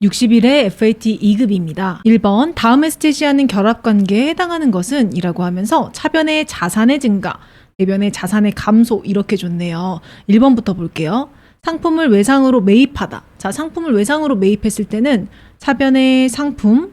60일의 FAT 2급입니다. 1번 다음에서 제시하는 결합관계에 해당하는 것은 이라고 하면서 차변의 자산의 증가, 대변의 자산의 감소 이렇게 줬네요. 1번부터 볼게요. 상품을 외상으로 매입하다. 자, 상품을 외상으로 매입했을 때는 차변의 상품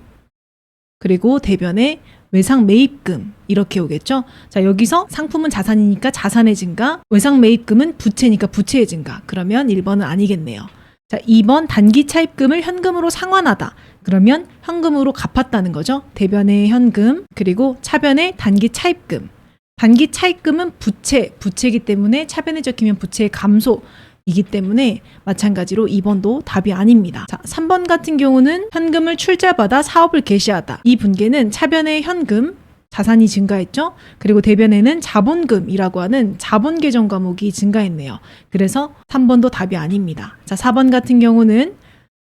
그리고 대변의 외상 매입금 이렇게 오겠죠. 자, 여기서 상품은 자산이니까 자산의 증가, 외상 매입금은 부채니까 부채의 증가. 그러면 1번은 아니겠네요. 자, 2번 단기 차입금을 현금으로 상환하다. 그러면 현금으로 갚았다는 거죠. 대변의 현금 그리고 차변의 단기 차입금. 단기 차입금은 부채이기 때문에 차변에 적히면 부채의 감소이기 때문에 마찬가지로 2번도 답이 아닙니다. 자, 3번 같은 경우는 현금을 출자받아 사업을 개시하다. 이 분계는 차변의 현금, 자산이 증가했죠. 그리고 대변에는 자본금이라고 하는 자본 계정 과목이 증가했네요. 그래서 3번도 답이 아닙니다. 자, 4번 같은 경우는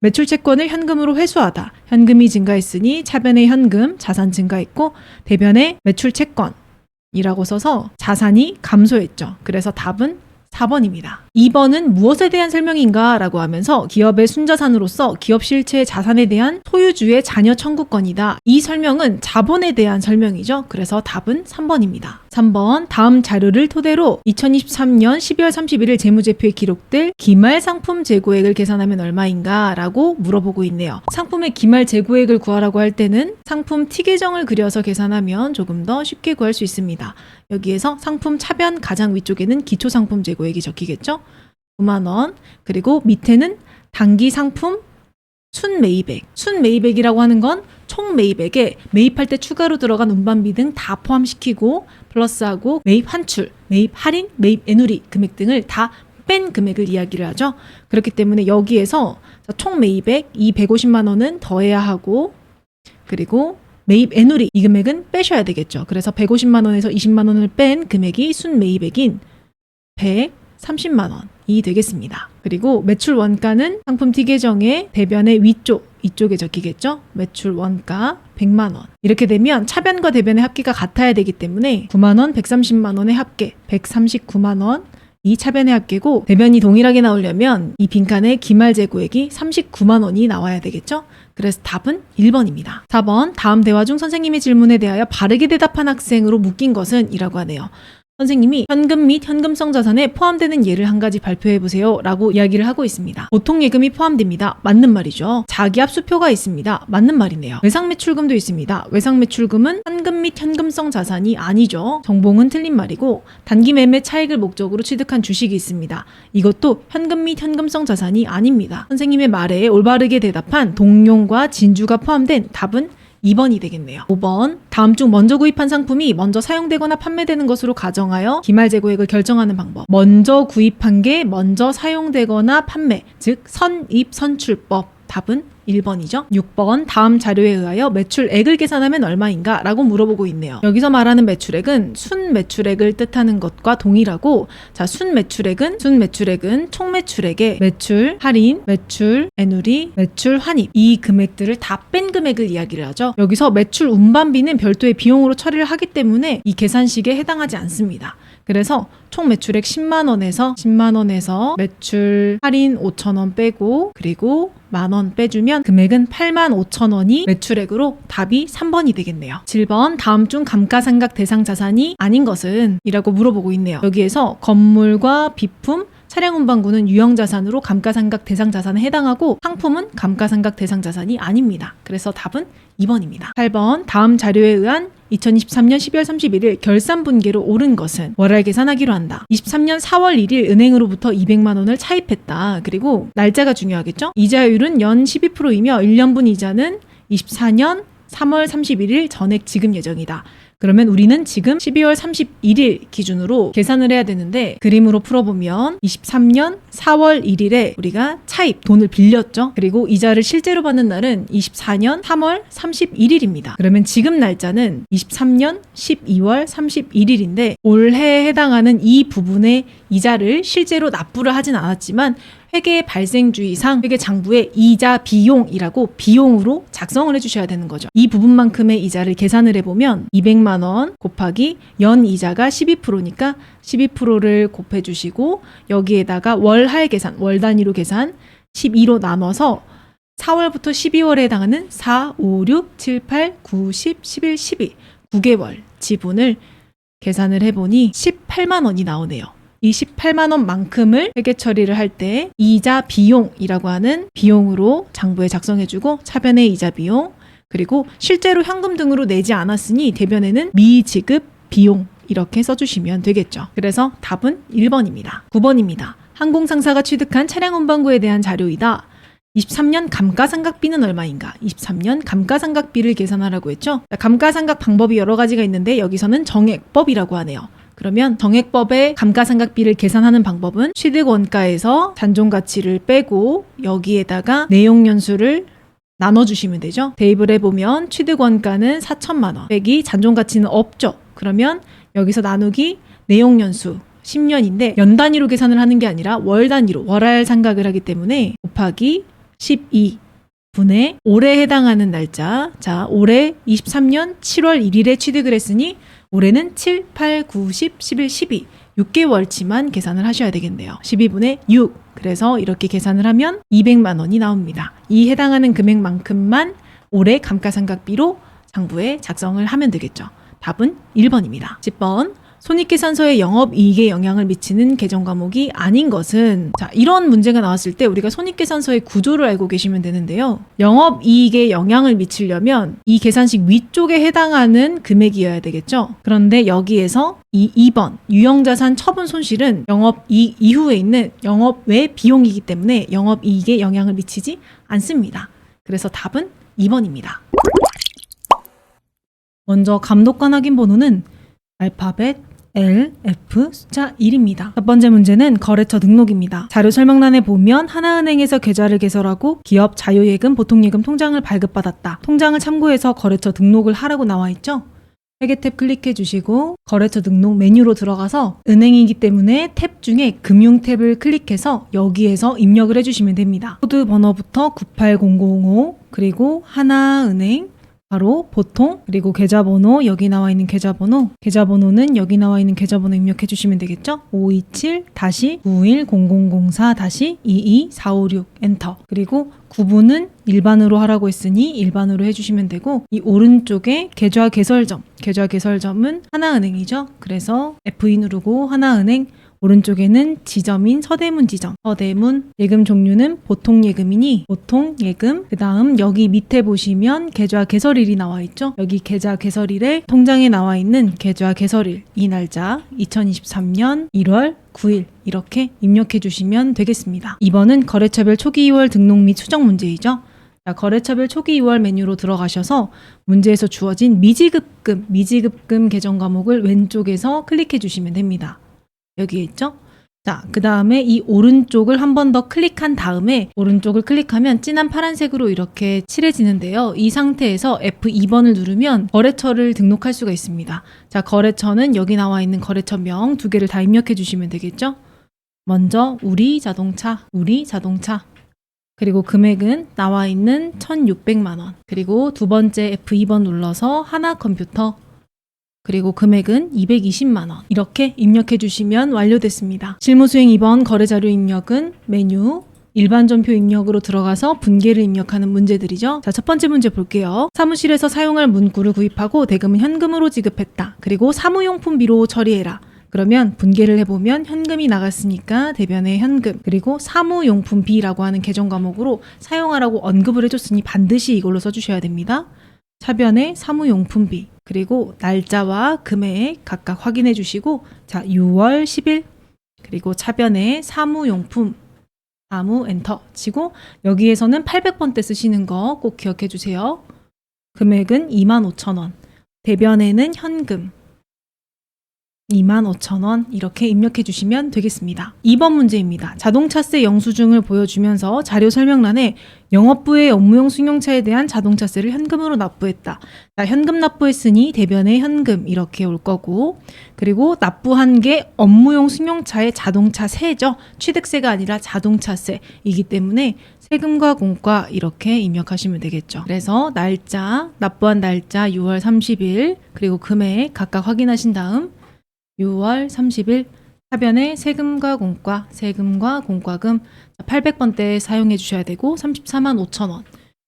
매출 채권을 현금으로 회수하다. 현금이 증가했으니 차변의 현금, 자산 증가했고 대변의 매출 채권이라고 써서 자산이 감소했죠. 그래서 답은 4번입니다. 2번은 무엇에 대한 설명인가? 라고 하면서 기업의 순자산으로서 기업 실체의 자산에 대한 소유주의 자녀 청구권이다. 이 설명은 자본에 대한 설명이죠. 그래서 답은 3번입니다. 3번 다음 자료를 토대로 2023년 12월 31일 재무제표에 기록될 기말 상품 재고액을 계산하면 얼마인가? 라고 물어보고 있네요. 상품의 기말 재고액을 구하라고 할 때는 상품 T 계정을 그려서 계산하면 조금 더 쉽게 구할 수 있습니다. 여기에서 상품 차변 가장 위쪽에는 기초 상품 재고액이 적히겠죠? 9만 원. 그리고 밑에는 단기 상품 순매입액. 순매입액이라고 하는 건 총 매입액에 매입할 때 추가로 들어간 운반비 등 다 포함시키고 플러스하고 매입 환출, 매입 할인, 매입 애누리 금액 등을 다 뺀 금액을 이야기를 하죠. 그렇기 때문에 여기에서 총 매입액 이 150만 원은 더해야 하고 그리고 매입 애누리 이 금액은 빼셔야 되겠죠. 그래서 150만 원에서 20만 원을 뺀 금액이 순매입액인 130만 원이 되겠습니다. 그리고 매출 원가는 상품 T 계정의 대변의 위쪽 이쪽에 적히겠죠. 매출 원가 100만 원. 이렇게 되면 차변과 대변의 합계가 같아야 되기 때문에 9만 원, 130만 원의 합계 139만 원 이 차변의 합계고 대변이 동일하게 나오려면 이 빈칸의 기말 재고액이 39만 원이 나와야 되겠죠? 그래서 답은 1번입니다. 4번 다음 대화 중 선생님의 질문에 대하여 바르게 대답한 학생으로 묶인 것은 이라고 하네요. 선생님이 현금 및 현금성 자산에 포함되는 예를 한 가지 발표해보세요 라고 이야기를 하고 있습니다. 보통 예금이 포함됩니다. 맞는 말이죠. 자기압수표가 있습니다. 맞는 말이네요. 외상매출금도 있습니다. 외상매출금은 현금 및 현금성 자산이 아니죠. 정봉은 틀린 말이고 단기 매매 차익을 목적으로 취득한 주식이 있습니다. 이것도 현금 및 현금성 자산이 아닙니다. 선생님의 말에 올바르게 대답한 동용과 진주가 포함된 답은 2번이 되겠네요. 5번 다음 중 먼저 구입한 상품이 먼저 사용되거나 판매되는 것으로 가정하여 기말 재고액을 결정하는 방법. 먼저 구입한 게 먼저 사용되거나 판매, 즉 선입 선출법. 답은 1번이죠. 6번 다음 자료에 의하여 매출액을 계산하면 얼마인가? 라고 물어보고 있네요. 여기서 말하는 매출액은 순매출액을 뜻하는 것과 동일하고 자, 순매출액은 총 매출액에 매출, 할인, 매출, 애누리, 매출, 환입 이 금액들을 다 뺀 금액을 이야기를 하죠. 여기서 매출 운반비는 별도의 비용으로 처리를 하기 때문에 이 계산식에 해당하지 않습니다. 그래서 총 매출액 10만 원에서 매출 할인 5천 원 빼고 그리고 만 원 빼주면 금액은 8만 5천 원이 매출액으로 답이 3번이 되겠네요. 7번 다음 중 감가상각 대상 자산이 아닌 것은? 이라고 물어보고 있네요. 여기에서 건물과 비품, 차량 운반구는 유형자산으로 감가상각 대상 자산에 해당하고 상품은 감가상각 대상 자산이 아닙니다. 그래서 답은 2번입니다. 8번 다음 자료에 의한 2023년 12월 31일 결산분계로 오른 것은 월할 계산하기로 한다. 23년 4월 1일 은행으로부터 200만 원을 차입했다. 그리고 날짜가 중요하겠죠? 이자율은 연 12%이며 1년분 이자는 24년 3월 31일 전액 지급 예정이다. 그러면 우리는 지금 12월 31일 기준으로 계산을 해야 되는데 그림으로 풀어보면 23년 4월 1일에 우리가 차입, 돈을 빌렸죠. 그리고 이자를 실제로 받는 날은 24년 3월 31일입니다. 그러면 지금 날짜는 23년 12월 31일인데 올해에 해당하는 이 부분의 이자를 실제로 납부를 하진 않았지만 회계 발생주의상 회계장부에 이자 비용이라고 비용으로 작성을 해주셔야 되는 거죠. 이 부분만큼의 이자를 계산을 해보면 200만 원 곱하기 연 이자가 12%니까 12%를 곱해주시고 여기에다가 월할 계산, 월 단위로 계산 12로 나눠서 4월부터 12월에 해당하는 4, 5, 6, 7, 8, 9, 10, 11, 12 9개월 지분을 계산을 해보니 18만 원이 나오네요. 이 18만 원만큼을 회계 처리를 할 때 이자 비용이라고 하는 비용으로 장부에 작성해주고 차변에 이자 비용 그리고 실제로 현금 등으로 내지 않았으니 대변에는 미지급 비용 이렇게 써주시면 되겠죠. 그래서 답은 1번입니다. 9번입니다. 항공상사가 취득한 차량 운반고에 대한 자료이다. 23년 감가상각비는 얼마인가? 23년 감가상각비를 계산하라고 했죠. 감가상각 방법이 여러 가지가 있는데 여기서는 정액법이라고 하네요. 그러면 정액법의 감가상각비를 계산하는 방법은 취득원가에서 잔존가치를 빼고 여기에다가 내용연수를 나눠주시면 되죠. 대입을 해보면 취득원가는 4천만 원 빼기 잔존가치는 없죠. 그러면 여기서 나누기 내용연수 10년인데 연 단위로 계산을 하는 게 아니라 월 단위로 월할 상각을 하기 때문에 곱하기 12분의 올해 해당하는 날짜. 자, 올해 23년 7월 1일에 취득을 했으니 올해는 7, 8, 9, 10, 11, 12 6개월치만 계산을 하셔야 되겠네요. 12분의 6. 그래서 이렇게 계산을 하면 200만 원이 나옵니다. 이 해당하는 금액만큼만 올해 감가상각비로 장부에 작성을 하면 되겠죠. 답은 1번입니다. 10번. 손익계산서의 영업이익에 영향을 미치는 계정 과목이 아닌 것은 자 이런 문제가 나왔을 때 우리가 손익계산서의 구조를 알고 계시면 되는데요. 영업이익에 영향을 미치려면 이 계산식 위쪽에 해당하는 금액이어야 되겠죠. 그런데 여기에서 이 2번 유형자산 처분 손실은 영업이익 이후에 있는 영업 외 비용이기 때문에 영업이익에 영향을 미치지 않습니다. 그래서 답은 2번입니다. 먼저 감독관 확인 번호는 알파벳 L, F, 숫자 1입니다. 첫 번째 문제는 거래처 등록입니다. 자료 설명란에 보면 하나은행에서 계좌를 개설하고 기업 자유예금, 보통예금 통장을 발급받았다. 통장을 참고해서 거래처 등록을 하라고 나와 있죠? 회계 탭 클릭해 주시고 거래처 등록 메뉴로 들어가서 은행이기 때문에 탭 중에 금융 탭을 클릭해서 여기에서 입력을 해주시면 됩니다. 코드 번호부터 980005 그리고 하나은행 바로 보통 그리고 계좌번호 여기 나와 있는 계좌번호는 여기 나와 있는 계좌번호 입력해 주시면 되겠죠. 527-910004-22456 엔터. 그리고 구분은 일반으로 하라고 했으니 일반으로 해주시면 되고 이 오른쪽에 계좌 개설점은 하나은행이죠. 그래서 F2 누르고 하나은행 오른쪽에는 지점인 서대문 지점. 서대문 예금 종류는 보통예금이니 보통예금. 그 다음 여기 밑에 보시면 계좌 개설일이 나와 있죠. 여기 계좌 개설일에 통장에 나와 있는 계좌 개설일 이 날짜 2023년 1월 9일 이렇게 입력해 주시면 되겠습니다. 2번은 거래처별 초기 2월 등록 및 수정 문제이죠. 자, 거래처별 초기 2월 메뉴로 들어가셔서 문제에서 주어진 미지급금 계정 과목을 왼쪽에서 클릭해 주시면 됩니다. 여기에 있죠? 자, 그 다음에 이 오른쪽을 한 번 더 클릭한 다음에 오른쪽을 클릭하면 진한 파란색으로 이렇게 칠해지는데요. 이 상태에서 F2번을 누르면 거래처를 등록할 수가 있습니다. 자, 거래처는 여기 나와 있는 거래처명 두 개를 다 입력해 주시면 되겠죠? 먼저 우리 자동차 그리고 금액은 나와 있는 1,600만 원 그리고 두 번째 F2번 눌러서 하나컴퓨터 그리고 금액은 220만 원 이렇게 입력해 주시면 완료됐습니다. 실무수행 2번 거래자료 입력은 메뉴 일반전표 입력으로 들어가서 분계를 입력하는 문제들이죠. 자, 첫 번째 문제 볼게요. 사무실에서 사용할 문구를 구입하고 대금은 현금으로 지급했다. 그리고 사무용품비로 처리해라. 그러면 분계를 해보면 현금이 나갔으니까 대변에 현금 그리고 사무용품비라고 하는 계정 과목으로 사용하라고 언급을 해줬으니 반드시 이걸로 써주셔야 됩니다. 차변에 사무용품비 그리고 날짜와 금액 각각 확인해 주시고 자 6월 10일 그리고 차변에 사무용품 사무 엔터 치고 여기에서는 800번대 쓰시는 거 꼭 기억해 주세요. 금액은 25,000원 대변에는 현금 25,000원 이렇게 입력해 주시면 되겠습니다. 2번 문제입니다. 자동차세 영수증을 보여주면서 자료 설명란에 영업부의 업무용 승용차에 대한 자동차세를 현금으로 납부했다. 자, 현금 납부했으니 대변에 현금 이렇게 올 거고 그리고 납부한 게 업무용 승용차의 자동차세죠. 취득세가 아니라 자동차세이기 때문에 세금과 공과 이렇게 입력하시면 되겠죠. 그래서 날짜, 납부한 날짜 6월 30일 그리고 금액 각각 확인하신 다음 6월 30일 하변에 세금과 공과금 800번대 사용해 주셔야 되고 34만 5천 원.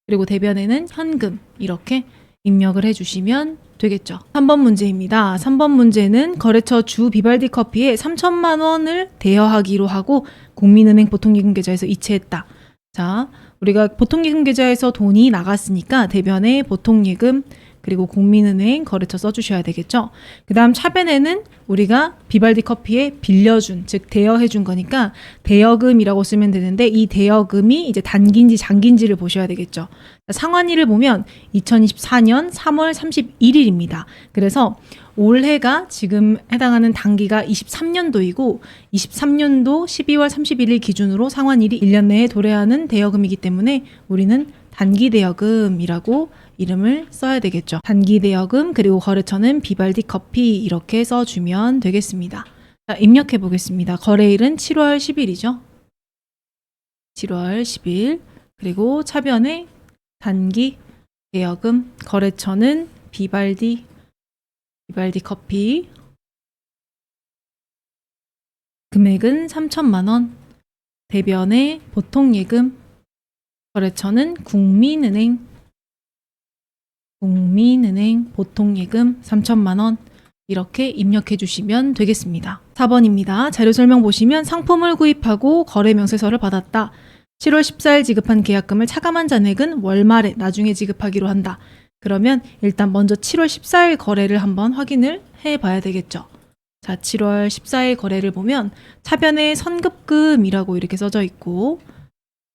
그리고 대변에는 현금 이렇게 입력을 해주시면 되겠죠. 3번 문제입니다. 3번 문제는 거래처 주 비발디 커피에 3천만 원을 대여하기로 하고 국민은행 보통예금 계좌에서 이체했다. 자, 우리가 보통예금 계좌에서 돈이 나갔으니까 대변에 보통예금 그리고 국민은행 거래처 써주셔야 되겠죠. 그 다음 차변에는 우리가 비발디 커피에 빌려준, 즉 대여해준 거니까 대여금이라고 쓰면 되는데 이 대여금이 이제 단기인지 장기인지를 보셔야 되겠죠. 상환일을 보면 2024년 3월 31일입니다. 그래서 올해가 지금 해당하는 단기가 23년도이고 23년도 12월 31일 기준으로 상환일이 1년 내에 도래하는 대여금이기 때문에 우리는 단기 대여금이라고 이름을 써야 되겠죠. 단기 대여금 그리고 거래처는 비발디 커피 이렇게 써주면 되겠습니다. 자, 입력해 보겠습니다. 거래일은 7월 10일이죠. 7월 10일 그리고 차변에 단기 대여금 거래처는 비발디 커피 금액은 3천만 원 대변에 보통예금 거래처는 국민은행 보통예금 3천만 원 이렇게 입력해 주시면 되겠습니다. 4번입니다. 자료 설명 보시면 상품을 구입하고 거래 명세서를 받았다. 7월 14일 지급한 계약금을 차감한 잔액은 월말에 나중에 지급하기로 한다. 그러면 일단 먼저 7월 14일 거래를 한번 확인을 해 봐야 되겠죠. 자, 7월 14일 거래를 보면 차변에 선급금이라고 이렇게 써져 있고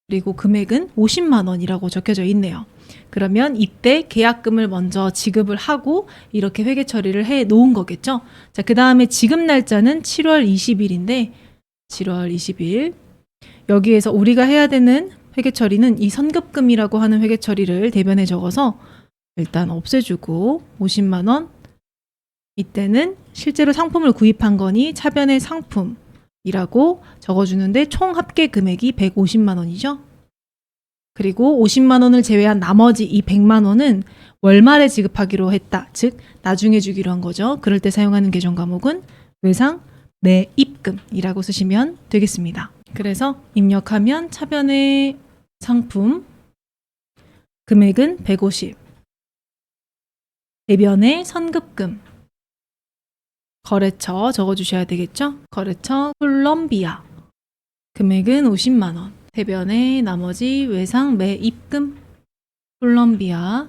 그리고 금액은 50만 원이라고 적혀져 있네요. 그러면 이때 계약금을 먼저 지급을 하고 이렇게 회계 처리를 해 놓은 거겠죠. 자, 그 다음에 지급 날짜는 7월 20일인데 7월 20일 여기에서 우리가 해야 되는 회계 처리는 이 선급금이라고 하는 회계 처리를 대변에 적어서 일단 없애주고 50만 원 이때는 실제로 상품을 구입한 거니 차변의 상품이라고 적어주는데 총 합계 금액이 150만 원이죠. 그리고 50만 원을 제외한 나머지 이 100만 원은 월말에 지급하기로 했다. 즉 나중에 주기로 한 거죠. 그럴 때 사용하는 계정 과목은 외상 매입금이라고 쓰시면 되겠습니다. 그래서 입력하면 차변의 상품 금액은 150 대변의 선급금 거래처 적어주셔야 되겠죠. 거래처 콜롬비아 금액은 50만 원 대변의 나머지 외상 매입금 콜롬비아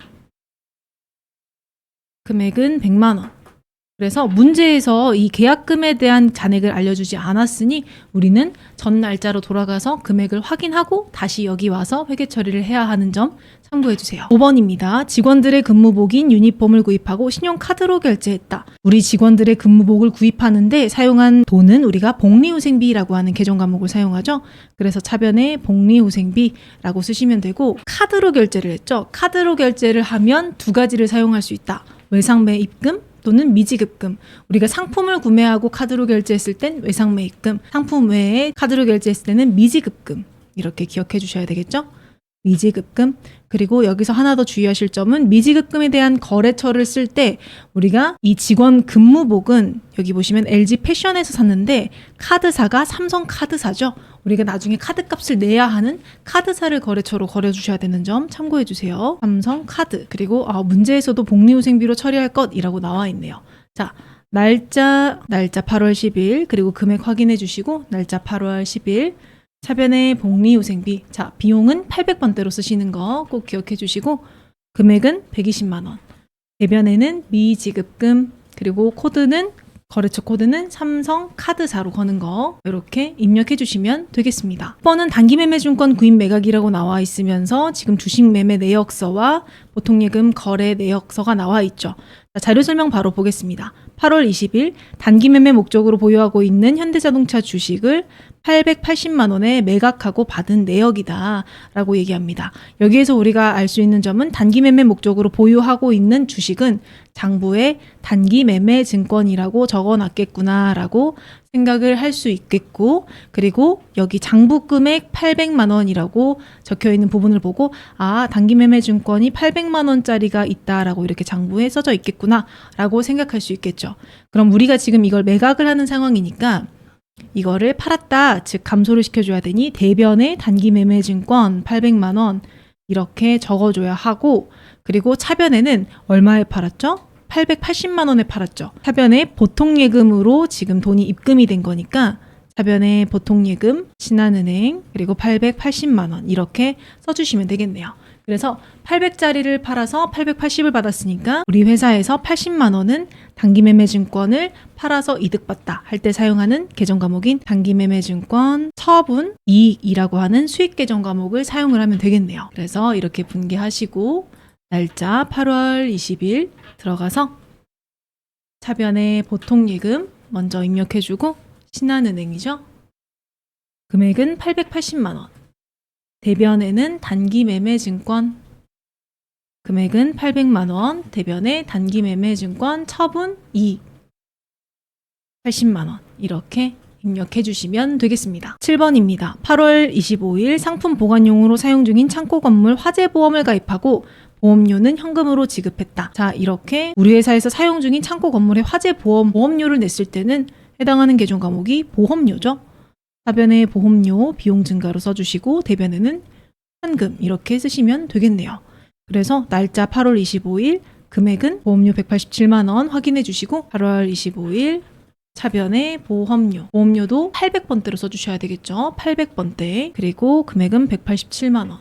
금액은 100만 원. 그래서 문제에서 이 계약금에 대한 잔액을 알려주지 않았으니 우리는 전 날짜로 돌아가서 금액을 확인하고 다시 여기 와서 회계 처리를 해야 하는 점 참고해 주세요. 5번입니다. 직원들의 근무복인 유니폼을 구입하고 신용카드로 결제했다. 우리 직원들의 근무복을 구입하는데 사용한 돈은 우리가 복리후생비라고 하는 계정 과목을 사용하죠. 그래서 차변에 복리후생비라고 쓰시면 되고 카드로 결제를 했죠. 카드로 결제를 하면 두 가지를 사용할 수 있다. 외상매입금 또는 미지급금. 우리가 상품을 구매하고 카드로 결제했을 땐 외상매입금, 상품 외에 카드로 결제했을 때는 미지급금. 이렇게 기억해 주셔야 되겠죠? 미지급금. 그리고 여기서 하나 더 주의하실 점은 미지급금에 대한 거래처를 쓸 때 우리가 이 직원 근무복은 여기 보시면 LG 패션에서 샀는데 카드사가 삼성카드사죠. 우리가 나중에 카드값을 내야 하는 카드사를 거래처로 걸어주셔야 되는 점 참고해 주세요. 삼성카드. 그리고 문제에서도 복리후생비로 처리할 것이라고 나와 있네요. 자, 날짜 8월 10일 그리고 금액 확인해 주시고 날짜 8월 10일 차변의 복리후생비. 자, 비용은 800번대로 쓰시는 거 꼭 기억해 주시고 금액은 120만 원. 대변에는 미지급금 그리고 코드는 거래처 코드는 삼성카드사로 거는 거 이렇게 입력해 주시면 되겠습니다. 1번은 단기매매증권 구입 매각이라고 나와 있으면서 지금 주식매매 내역서와 보통예금 거래 내역서가 나와 있죠. 자, 자료 설명 바로 보겠습니다. 8월 20일 단기매매 목적으로 보유하고 있는 현대자동차 주식을 880만 원에 매각하고 받은 내역이다 라고 얘기합니다. 여기에서 우리가 알 수 있는 점은 단기매매 목적으로 보유하고 있는 주식은 장부에 단기매매 증권이라고 적어놨겠구나 라고 생각을 할 수 있겠고 그리고 여기 장부 금액 800만 원이라고 적혀있는 부분을 보고 단기매매 증권이 800만 원짜리가 있다라고 이렇게 장부에 써져 있겠구나 라고 생각할 수 있겠죠. 그럼 우리가 지금 이걸 매각을 하는 상황이니까 이거를 팔았다, 즉 감소를 시켜줘야 되니 대변의 단기매매증권 800만 원 이렇게 적어줘야 하고, 그리고 차변에는 얼마에 팔았죠? 880만 원에 팔았죠. 차변에 보통예금으로 지금 돈이 입금이 된 거니까 차변에 보통예금, 신한은행, 그리고 880만 원 이렇게 써주시면 되겠네요. 그래서 800짜리를 팔아서 880을 받았으니까 우리 회사에서 80만 원은 단기매매증권을 팔아서 이득봤다 할 때 사용하는 계정 과목인 단기매매증권 처분 이익이라고 하는 수익 계정 과목을 사용을 하면 되겠네요. 그래서 이렇게 분개하시고 날짜 8월 20일 들어가서 차변에 보통예금 먼저 입력해주고, 신한은행이죠. 금액은 880만 원. 대변에는 단기매매증권 금액은 800만 원, 대변에 단기매매증권 처분 이익 80만 원 이렇게 입력해 주시면 되겠습니다. 7번입니다. 8월 25일 상품 보관용으로 사용 중인 창고 건물 화재 보험을 가입하고 보험료는 현금으로 지급했다. 자, 이렇게 우리 회사에서 사용 중인 창고 건물의 화재 보험료를 냈을 때는 해당하는 계정 과목이 보험료죠. 차변에 보험료 비용 증가로 써주시고 대변에는 현금 이렇게 쓰시면 되겠네요. 그래서 날짜 8월 25일, 금액은 보험료 187만 원 확인해 주시고 8월 25일 차변에 보험료도 800번대로 써주셔야 되겠죠. 800번대. 그리고 금액은 187만 원.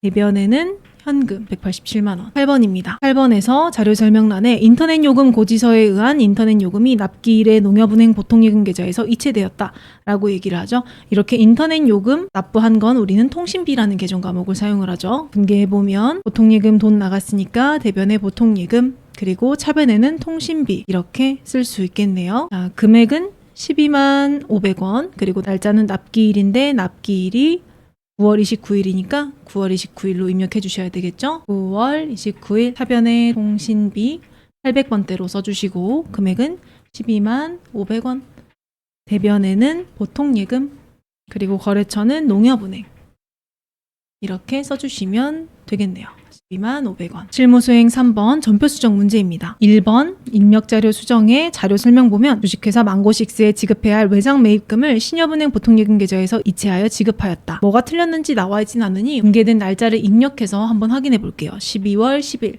대변에는 현금 187만 원. 8번입니다. 8번에서 자료 설명란에 인터넷 요금 고지서에 의한 인터넷 요금이 납기일에 농협은행 보통예금 계좌에서 이체되었다 라고 얘기를 하죠. 이렇게 인터넷 요금 납부한 건 우리는 통신비라는 계정 과목을 사용을 하죠. 분개해보면 보통예금 돈 나갔으니까 대변에 보통예금, 그리고 차변에는 통신비 이렇게 쓸 수 있겠네요. 자, 금액은 12만 500원, 그리고 날짜는 납기일인데 납기일이 9월 29일이니까 9월 29일로 입력해 주셔야 되겠죠. 9월 29일 차변에 통신비 800번대로 써주시고 금액은 12만 500원, 대변에는 보통예금, 그리고 거래처는 농협은행 이렇게 써주시면 되겠네요. 12만 500원. 실무수행 3번 전표 수정 문제입니다. 1번 입력자료 수정에 자료 설명 보면 주식회사 망고식스에 지급해야 할 외상 매입금을 신협은행 보통예금 계좌에서 이체하여 지급하였다. 뭐가 틀렸는지 나와 있진 않으니 공개된 날짜를 입력해서 한번 확인해 볼게요. 12월 10일.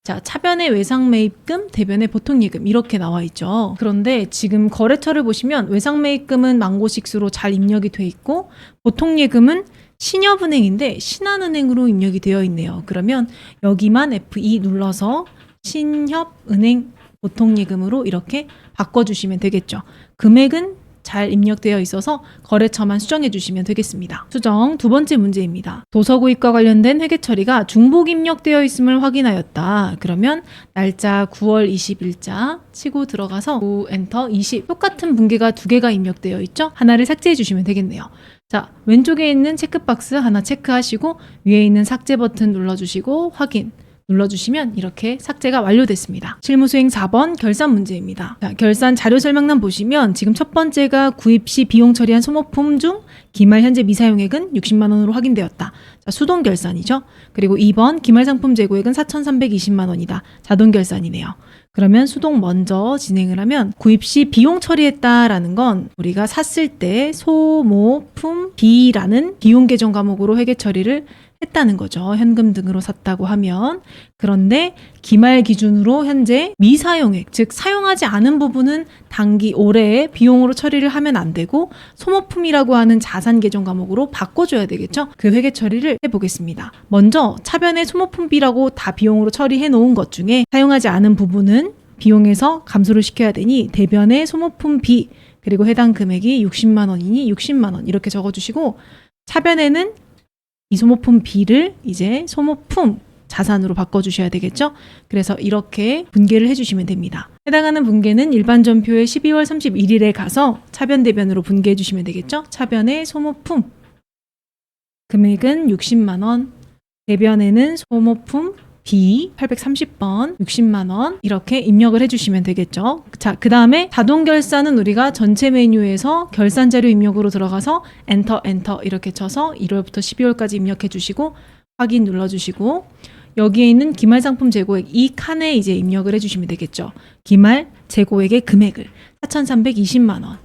자, 차변의 외상 매입금, 대변의 보통예금 이렇게 나와 있죠. 그런데 지금 거래처를 보시면 외상 매입금은 망고식스로 잘 입력이 돼 있고 보통예금은 신협은행인데 신한은행으로 입력이 되어 있네요. 그러면 여기만 F2 눌러서 신협은행 보통예금으로 이렇게 바꿔주시면 되겠죠. 금액은 잘 입력되어 있어서 거래처만 수정해 주시면 되겠습니다. 수정 두 번째 문제입니다. 도서구입과 관련된 회계 처리가 중복 입력되어 있음을 확인하였다. 그러면 날짜 9월 20일자 치고 들어가서 9 엔터 20 똑같은 분계가 두 개가 입력되어 있죠. 하나를 삭제해 주시면 되겠네요. 자, 왼쪽에 있는 체크박스 하나 체크하시고 위에 있는 삭제 버튼 눌러주시고 확인 눌러주시면 이렇게 삭제가 완료됐습니다. 실무수행 4번 결산 문제입니다. 자, 결산 자료 설명란 보시면 지금 첫 번째가 구입 시 비용 처리한 소모품 중 기말 현재 미사용액은 60만 원으로 확인되었다. 자, 수동 결산이죠. 그리고 2번 기말 상품 재고액은 4,320만 원이다. 자동 결산이네요. 그러면 수동 먼저 진행을 하면 구입 시 비용 처리했다라는 건 우리가 샀을 때 소모품 B라는 비용 계정 과목으로 회계 처리를 했다는 거죠. 현금 등으로 샀다고 하면. 그런데 기말 기준으로 현재 미사용액, 즉 사용하지 않은 부분은 단기 올해에 비용으로 처리를 하면 안 되고 소모품이라고 하는 자산 계정 과목으로 바꿔줘야 되겠죠. 그 회계 처리를 해보겠습니다. 먼저 차변에 소모품 B라고 다 비용으로 처리해 놓은 것 중에 사용하지 않은 부분은 비용에서 감소를 시켜야 되니 대변에 소모품 B 그리고 해당 금액이 60만 원이니 60만 원 이렇게 적어주시고 차변에는 이 소모품 B를 이제 소모품 자산으로 바꿔주셔야 되겠죠? 그래서 이렇게 분개를 해주시면 됩니다. 해당하는 분개는 일반 전표의 12월 31일에 가서 차변 대변으로 분개해 주시면 되겠죠? 차변의 소모품 금액은 60만 원, 대변에는 소모품 B 830번 60만 원 이렇게 입력을 해주시면 되겠죠. 자, 그 다음에 자동 결산은 우리가 전체 메뉴에서 결산 자료 입력으로 들어가서 엔터 이렇게 쳐서 1월부터 12월까지 입력해 주시고 확인 눌러주시고 여기에 있는 기말 상품 재고액 이 칸에 이제 입력을 해주시면 되겠죠. 기말 재고액의 금액을 4,320만 원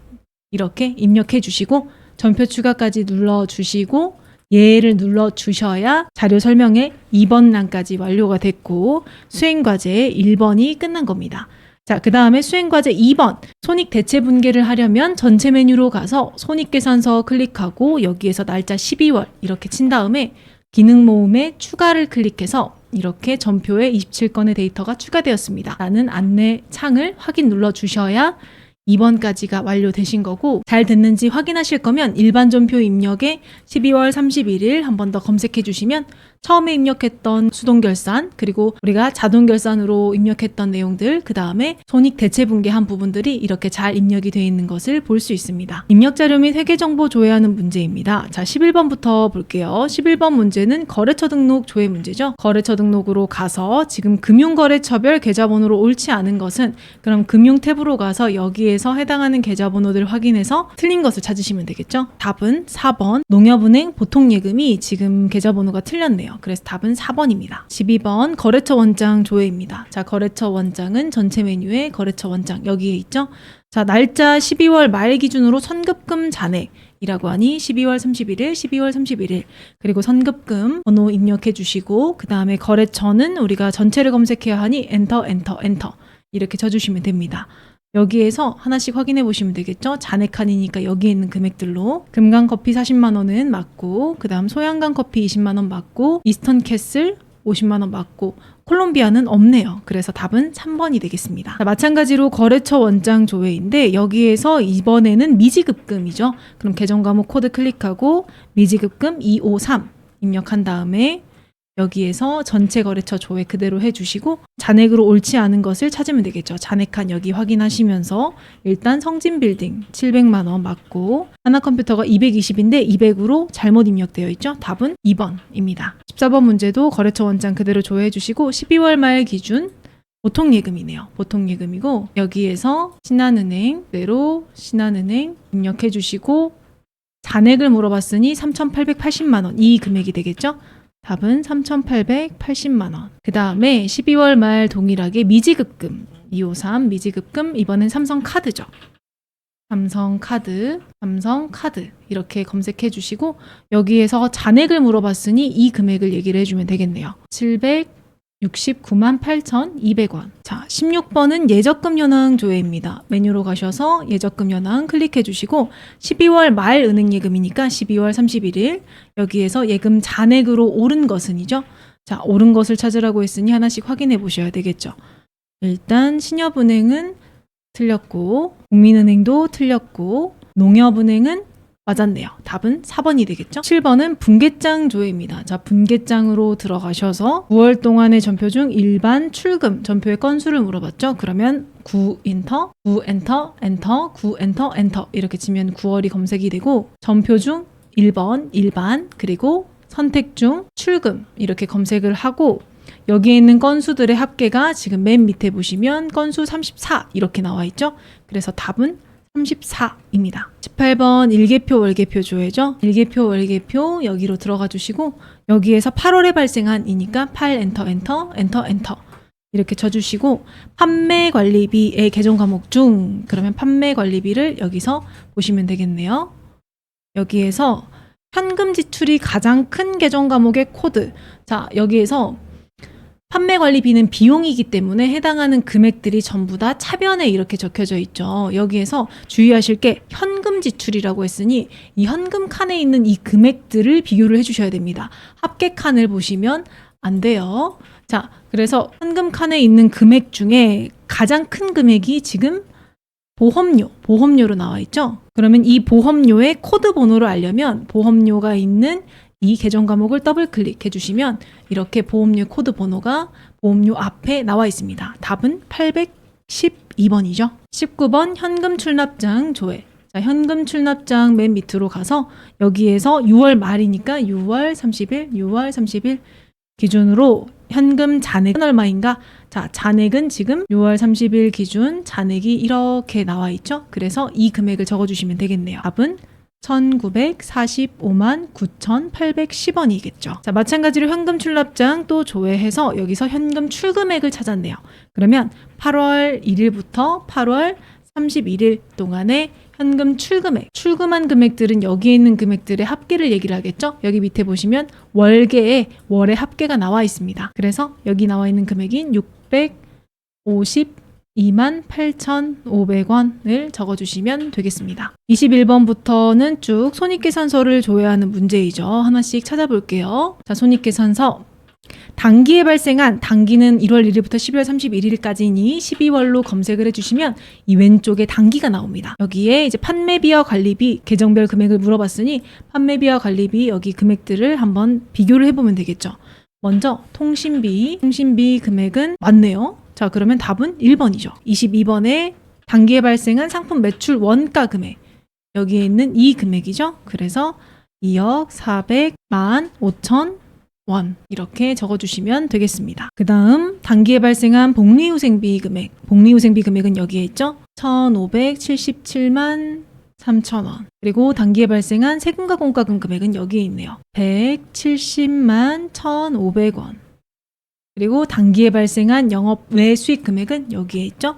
이렇게 입력해 주시고 전표 추가까지 눌러 주시고 예를 눌러 주셔야 자료 설명의 2번 란까지 완료가 됐고 수행과제 1번이 끝난 겁니다. 자, 그 다음에 수행과제 2번 손익 대체 분계를 하려면 전체 메뉴로 가서 손익계산서 클릭하고 여기에서 날짜 12월 이렇게 친 다음에 기능 모음에 추가를 클릭해서 이렇게 전표에 27건의 데이터가 추가되었습니다 라는 안내 창을 확인 눌러 주셔야 2번까지가 완료되신 거고 잘 됐는지 확인하실 거면 일반 전표 입력에 12월 31일 한 번 더 검색해 주시면 처음에 입력했던 수동결산 그리고 우리가 자동결산으로 입력했던 내용들 그 다음에 손익 대체 분계한 부분들이 이렇게 잘 입력이 되어 있는 것을 볼 수 있습니다. 입력 자료 및 회계정보 조회하는 문제입니다. 자, 11번부터 볼게요. 11번 문제는 거래처 등록 조회 문제죠. 거래처 등록으로 가서 지금 금융거래처별 계좌번호로 옳지 않은 것은 그럼 금융 탭으로 가서 여기에서 해당하는 계좌번호들 확인해서 틀린 것을 찾으시면 되겠죠. 답은 4번 농협은행 보통예금이 지금 계좌번호가 틀렸네요. 그래서 답은 4번입니다. 12번 거래처 원장 조회입니다. 자, 거래처 원장은 전체 메뉴에 거래처 원장 여기에 있죠. 자, 날짜 12월 말 기준으로 선급금 잔액이라고 하니 12월 31일, 12월 31일 그리고 선급금 번호 입력해 주시고 그 다음에 거래처는 우리가 전체를 검색해야 하니 엔터 이렇게 쳐주시면 됩니다. 여기에서 하나씩 확인해 보시면 되겠죠. 잔액 칸이니까 여기에 있는 금액들로 금강 커피 40만 원은 맞고 그 다음 소양강 커피 20만 원 맞고 이스턴 캐슬 50만 원 맞고 콜롬비아는 없네요. 그래서 답은 3번이 되겠습니다. 자, 마찬가지로 거래처 원장 조회인데 여기에서 이번에는 미지급금이죠. 그럼 계정 과목 코드 클릭하고 미지급금 253 입력한 다음에 여기에서 전체 거래처 조회 그대로 해주시고 잔액으로 옳지 않은 것을 찾으면 되겠죠. 잔액칸 여기 확인하시면서 일단 성진빌딩 700만 원 맞고 하나컴퓨터가 220인데 200으로 잘못 입력되어 있죠. 답은 2번입니다. 14번 문제도 거래처 원장 그대로 조회해 주시고 12월 말 기준 보통예금이네요. 보통예금이고 여기에서 신한은행 그대로 신한은행 입력해 주시고 잔액을 물어봤으니 3,880만 원 이 금액이 되겠죠. 답은 3,880만 원. 그 다음에 12월 말 동일하게 미지급금 253 미지급금 이번엔 삼성카드죠. 삼성카드 이렇게 검색해 주시고 여기에서 잔액을 물어봤으니 이 금액을 얘기를 해주면 되겠네요. 769만 8,200원. 자, 16번은 예적금 현황 조회입니다. 메뉴로 가셔서 예적금 현황 클릭해 주시고 12월 말 은행예금이니까 12월 31일 여기에서 예금 잔액으로 오른 것은이죠. 자, 오른 것을 찾으라고 했으니 하나씩 확인해 보셔야 되겠죠. 일단 신협은행은 틀렸고 국민은행도 틀렸고 농협은행은 맞았네요. 답은 4번이 되겠죠? 7번은 분계장 조회입니다. 자, 분계장으로 들어가셔서 9월 동안의 전표 중 일반 출금 전표의 건수를 물어봤죠. 그러면 9 엔터, 9 엔터, 엔터, 9 엔터, 엔터 이렇게 치면 9월이 검색이 되고 전표 중 1번 일반 그리고 선택 중 출금 이렇게 검색을 하고 여기에 있는 건수들의 합계가 지금 맨 밑에 보시면 건수 34 이렇게 나와 있죠. 그래서 답은 34입니다. 18번 일개표 월개표 조회죠. 일개표 월개표 여기로 들어가 주시고 여기에서 8월에 발생한 이니까 8 엔터 이렇게 쳐주시고 판매관리비의 계정 과목 중 그러면 판매관리비를 여기서 보시면 되겠네요. 여기에서 현금 지출이 가장 큰 계정 과목의 코드 자 여기에서 판매관리비는 비용이기 때문에 해당하는 금액들이 전부 다 차변에 이렇게 적혀져 있죠. 여기에서 주의하실 게 현금 지출이라고 했으니 이 현금 칸에 있는 이 금액들을 비교를 해주셔야 됩니다. 합계 칸을 보시면 안 돼요. 자, 그래서 현금 칸에 있는 금액 중에 가장 큰 금액이 지금 보험료로 나와 있죠. 그러면 이 보험료의 코드 번호를 알려면 보험료가 있는 이 계정 과목을 더블 클릭해 주시면 이렇게 보험료 코드 번호가 보험료 앞에 나와 있습니다. 답은 812번이죠. 19번 현금 출납장 조회. 자, 현금 출납장 맨 밑으로 가서 여기에서 6월 말이니까 6월 30일 기준으로 현금 잔액은 얼마인가? 자, 잔액은 지금 6월 30일 기준 잔액이 이렇게 나와 있죠. 그래서 이 금액을 적어주시면 되겠네요. 답은 1945만 9,810원이겠죠. 자, 마찬가지로 현금 출납장 또 조회해서 여기서 현금 출금액을 찾았네요. 그러면 8월 1일부터 8월 31일 동안의 현금 출금액, 출금한 금액들은 여기에 있는 금액들의 합계를 얘기를 하겠죠. 여기 밑에 보시면 월계에 월의 합계가 나와 있습니다. 그래서 여기 나와 있는 금액인 652만 8,500원을 적어주시면 되겠습니다. 21번부터는 쭉 손익계산서를 줘야 하는 문제이죠. 하나씩 찾아볼게요. 자, 손익계산서. 단기에 발생한, 단기는 1월 1일부터 12월 31일까지니 12월로 검색을 해주시면 이 왼쪽에 단기가 나옵니다. 여기에 이제 판매비와 관리비, 계정별 금액을 물어봤으니 판매비와 관리비 여기 금액들을 한번 비교를 해보면 되겠죠. 먼저 통신비 금액은 맞네요. 자, 그러면 답은 1번이죠. 22번에 단기에 발생한 상품 매출 원가 금액, 여기에 있는 이 금액이죠. 그래서 2억 400만 5천 원 이렇게 적어주시면 되겠습니다. 그 다음 단기에 발생한 복리후생비 금액, 복리후생비 금액은 여기에 있죠. 1,577만 3천원. 그리고 단기에 발생한 세금과 공과금 금액은 여기에 있네요. 170만 1,500원. 그리고 단기에 발생한 영업 외 수익 금액은 여기에 있죠.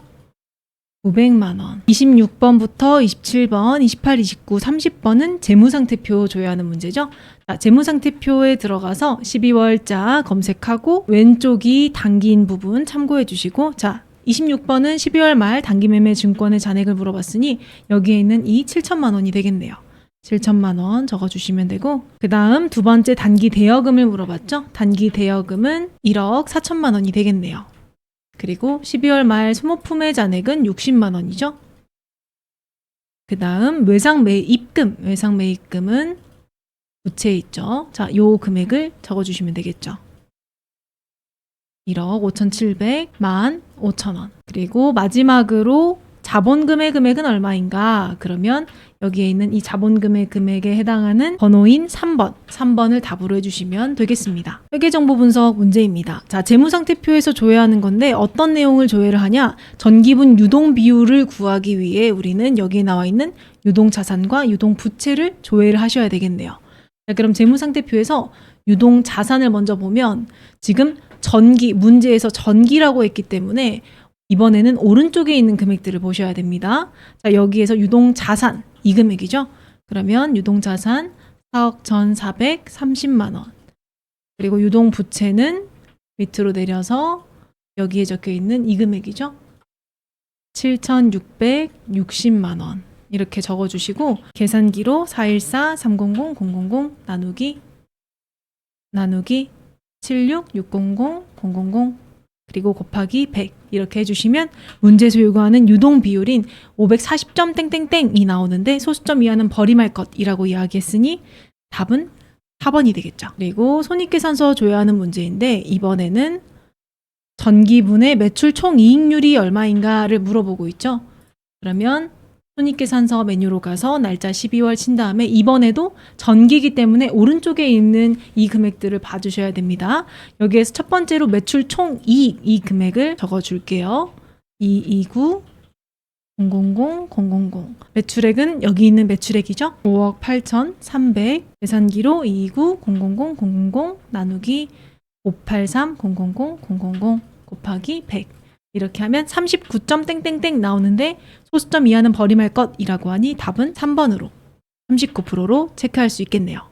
500만 원. 26번부터 27번, 28, 29, 30번은 재무상태표 줘야 하는 문제죠. 자, 재무상태표에 들어가서 12월자 검색하고 왼쪽이 단기인 부분 참고해 주시고, 자, 26번은 12월 말 단기매매 증권의 잔액을 물어봤으니 여기에 있는 이 7천만 원이 되겠네요. 7천만 원 적어주시면 되고, 그 다음 두 번째 단기 대여금을 물어봤죠. 단기 대여금은 1억 4천만 원이 되겠네요. 그리고 12월 말 소모품의 잔액은 60만 원이죠. 그 다음 외상매입금은 부채에 있죠. 자, 요 금액을 적어주시면 되겠죠. 1억 5,700만 5천 원. 그리고 마지막으로 자본금의 금액은 얼마인가? 그러면 여기에 있는 이 자본금의 금액에 해당하는 번호인 3번을 답으로 해주시면 되겠습니다. 회계정보 분석 문제입니다. 자, 재무상태표에서 조회하는 건데 어떤 내용을 조회를 하냐? 전기분 유동 비율을 구하기 위해 우리는 여기에 나와 있는 유동자산과 유동부채를 조회를 하셔야 되겠네요. 자, 그럼 재무상태표에서 유동자산을 먼저 보면 지금 문제에서 전기라고 했기 때문에 이번에는 오른쪽에 있는 금액들을 보셔야 됩니다. 자, 여기에서 유동자산, 이 금액이죠. 그러면 유동자산 4억 1,430만 원. 그리고 유동부채는 밑으로 내려서 여기에 적혀 있는 이 금액이죠. 7,660만 원. 이렇게 적어주시고 계산기로 414-300-000 나누기 76-600-000 그리고 곱하기 100 이렇게 해주시면 문제에서 요구하는 유동 비율인 540점 땡땡땡이 나오는데 소수점 이하는 버림할 것이라고 이야기했으니 답은 4번이 되겠죠. 그리고 손익계산서 줘야 하는 문제인데 이번에는 전기분의 매출 총이익률이 얼마인가를 물어보고 있죠. 그러면 손익계산서 메뉴로 가서 날짜 12월 친 다음에 이번에도 전기이기 때문에 오른쪽에 있는 이 금액들을 봐주셔야 됩니다. 여기에서 첫 번째로 매출 총이익 이 금액을 적어줄게요. 229 000 매출액은 여기 있는 매출액이죠. 5억 8,300 계산기로 229 000 나누기 583 000 곱하기 100 이렇게 하면 39점 땡땡땡 나오는데 소수점 이하는 버림할 것이라고 하니 답은 3번으로 39%로 체크할 수 있겠네요.